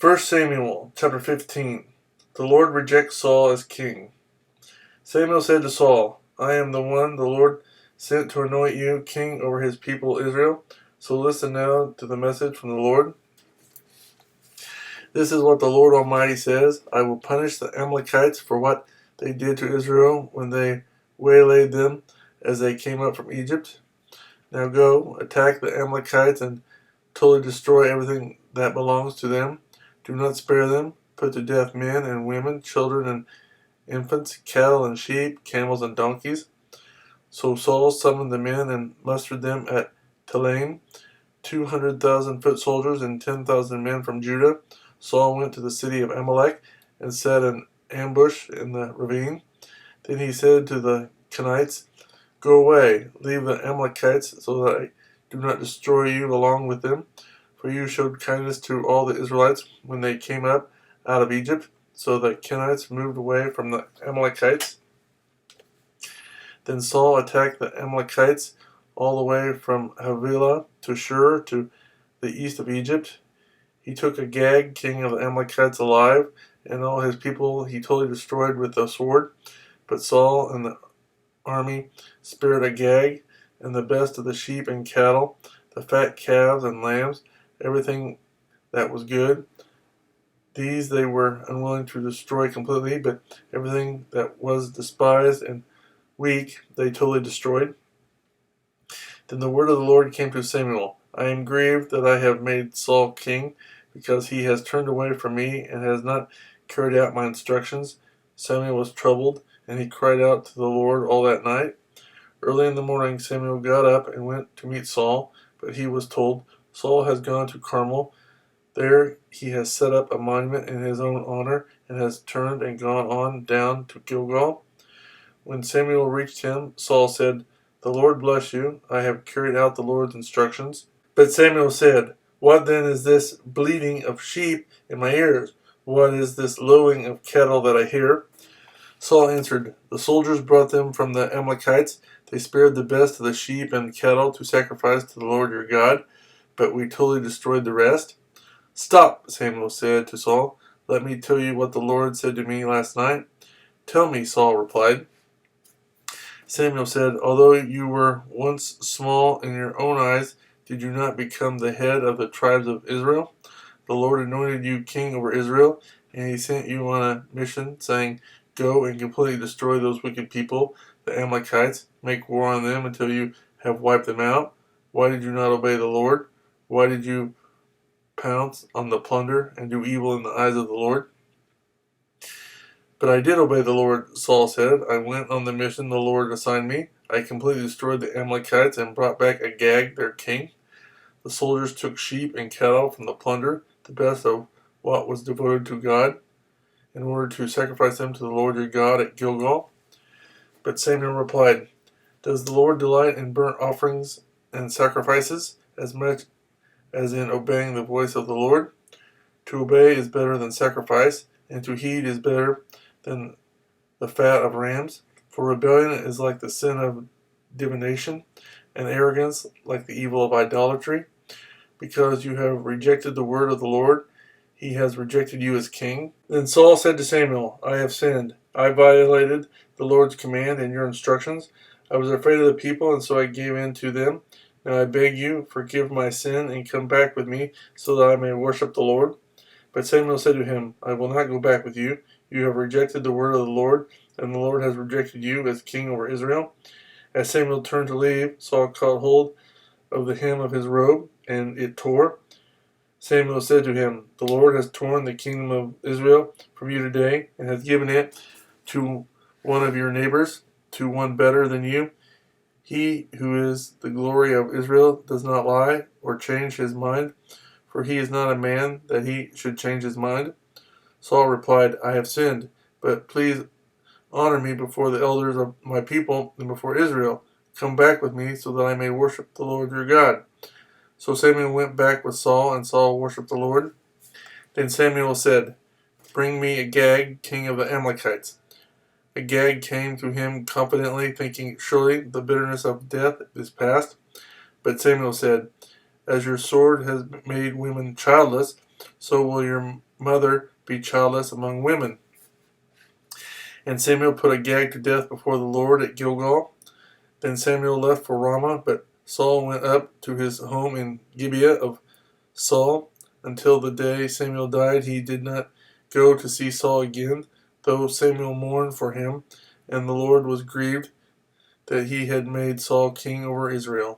1 Samuel chapter 15. The Lord rejects Saul as king. Samuel said to Saul, I am the one the Lord sent to anoint you king over his people Israel. So listen now to the message from the Lord. This is what the Lord Almighty says. I will punish the Amalekites for what they did to Israel when they waylaid them as they came up from Egypt. Now go, attack the Amalekites and totally destroy everything that belongs to them. Do not spare them. Put to death men and women, children and infants, cattle and sheep, camels and donkeys. So Saul summoned the men and mustered them at Telaim, 200,000 foot soldiers and 10,000 men from Judah. Saul went to the city of Amalek and set an ambush in the ravine. Then he said to the Kenites, Go away, leave the Amalekites, so that I do not destroy you along with them. For you showed kindness to all the Israelites when they came up out of Egypt. So the Kenites moved away from the Amalekites. Then Saul attacked the Amalekites all the way from Havilah to Shur to the east of Egypt. He took Agag, king of the Amalekites, alive, and all his people he totally destroyed with the sword. But Saul and the army spared Agag and the best of the sheep and cattle, the fat calves and lambs, everything that was good. These they were unwilling to destroy completely, but everything that was despised and weak they totally destroyed. Then the word of the Lord came to Samuel. I am grieved that I have made Saul king, because he has turned away from me and has not carried out my instructions. Samuel was troubled, and he cried out to the Lord all that night. Early in the morning Samuel got up and went to meet Saul, but he was told, Saul has gone to Carmel. There he has set up a monument in his own honor, and has turned and gone on down to Gilgal. When Samuel reached him, Saul said, The Lord bless you. I have carried out the Lord's instructions. But Samuel said, What then is this bleating of sheep in my ears? What is this lowing of cattle that I hear? Saul answered, The soldiers brought them from the Amalekites. They spared the best of the sheep and cattle to sacrifice to the Lord your God, but we totally destroyed the rest. Stop, Samuel said to Saul. Let me tell you what the Lord said to me last night. Tell me, Saul replied. Samuel said, Although you were once small in your own eyes, did you not become the head of the tribes of Israel? The Lord anointed you king over Israel, and he sent you on a mission, saying, Go and completely destroy those wicked people, the Amalekites. Make war on them until you have wiped them out. Why did you not obey the Lord? Why did you pounce on the plunder and do evil in the eyes of the Lord? But I did obey the Lord, Saul said. I went on the mission the Lord assigned me. I completely destroyed the Amalekites and brought back Agag, their king. The soldiers took sheep and cattle from the plunder, the best of what was devoted to God, in order to sacrifice them to the Lord your God at Gilgal. But Samuel replied, Does the Lord delight in burnt offerings and sacrifices as much as in obeying the voice of the Lord? To obey is better than sacrifice, and to heed is better than the fat of rams. For rebellion is like the sin of divination, and arrogance like the evil of idolatry. Because you have rejected the word of the Lord, he has rejected you as king. Then Saul said to Samuel, I have sinned. I violated the Lord's command and your instructions. I was afraid of the people, and so I gave in to them. Now I beg you, forgive my sin, and come back with me, so that I may worship the Lord. But Samuel said to him, I will not go back with you. You have rejected the word of the Lord, and the Lord has rejected you as king over Israel. As Samuel turned to leave, Saul caught hold of the hem of his robe, and it tore. Samuel said to him, The Lord has torn the kingdom of Israel from you today, and has given it to one of your neighbors, to one better than you. He who is the glory of Israel does not lie or change his mind, for he is not a man that he should change his mind. Saul replied, I have sinned, but please honor me before the elders of my people and before Israel. Come back with me so that I may worship the Lord your God. So Samuel went back with Saul, and Saul worshipped the Lord. Then Samuel said, Bring me Agag, king of the Amalekites. Agag came to him confidently, thinking, Surely the bitterness of death is past. But Samuel said, As your sword has made women childless, so will your mother be childless among women. And Samuel put Agag to death before the Lord at Gilgal. Then Samuel left for Ramah, but Saul went up to his home in Gibeah of Saul. Until the day Samuel died, he did not go to see Saul again, though Samuel mourned for him, and the Lord was grieved that he had made Saul king over Israel.